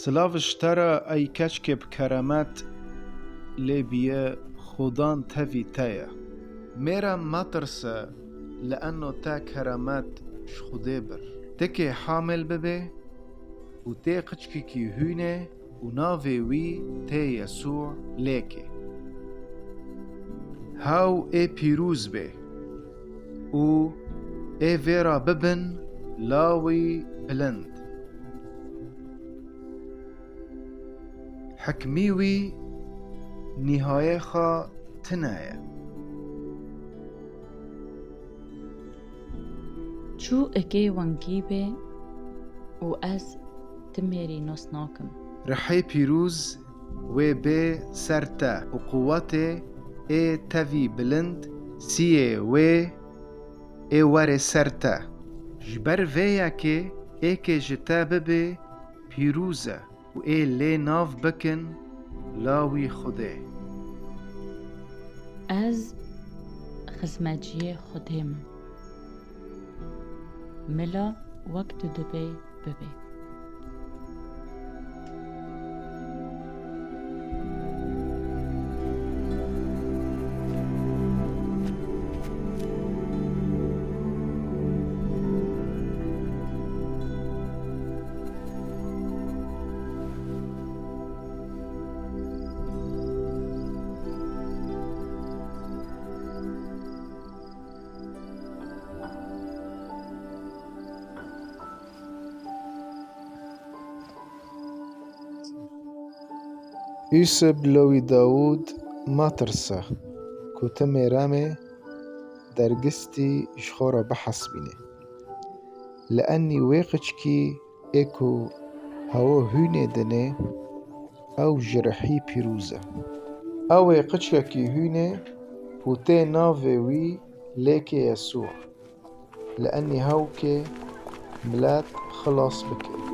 سلاوشترا ای کچک بکرامت لبیه خودان تفی تایا میرا ما ترسه لأنه تا کرامت شخوده بر تکی حامل ببه و تی قچکی کی هونه و ناوی وی تی یسوع لیکی هاو ای پیروز به و ای ویرا ببن لاوی بلند حکمیوی نهایه خا تنایه چو اگه وانگی به و از تمیری ناس ناکم رحي بيروز و بي سرتا و قوته اي تفي بلند سيه و اي واري سرتا جبر فيا كي اي كي جتا ببي بيروزة و اي لي ناف بكن لاوي خده از خزمجی خودم ملا وقت دبی ببی يوسف لوي داود ما ترسى كوتمي رامي درجستي شخورة بحسبيني لأني ويقشكي إيكو هاو هوني دني أو جرحي بيروزة أو ويقشكي هوني بوتي نافي وي ليكي يسوع لأني هاوكي ملات خلاص بكي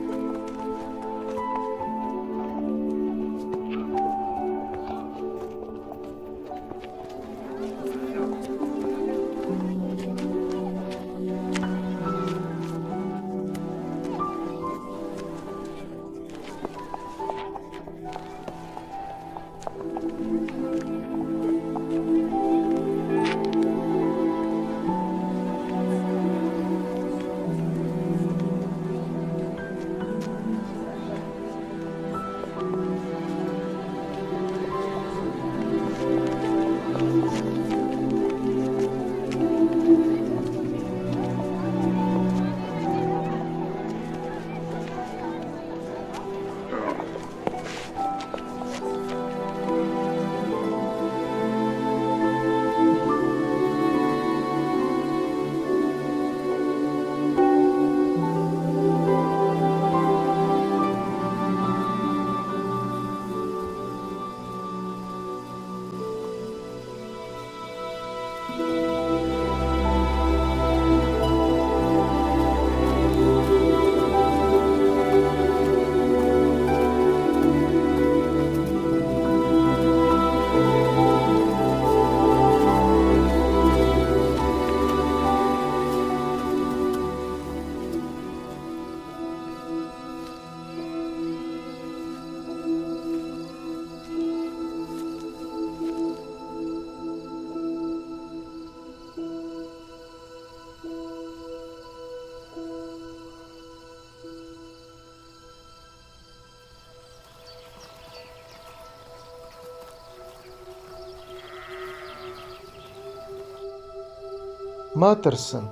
ما ترسن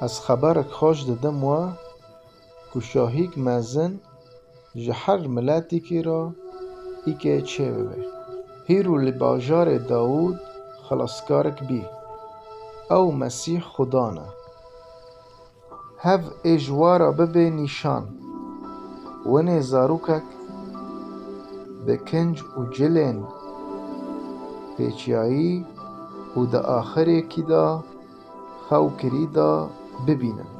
از خبرك خوش ددم و که شاهیک مزن جهر ملاتی کی را ای که چه ببه هیرو لباجار داود خلاصکارک بی او مسیح خدانه هف اجوارا ببه نیشان ونه زاروکک بکنج و جلن پیچیایی و دا آخر کی دا خو کری دا ببینن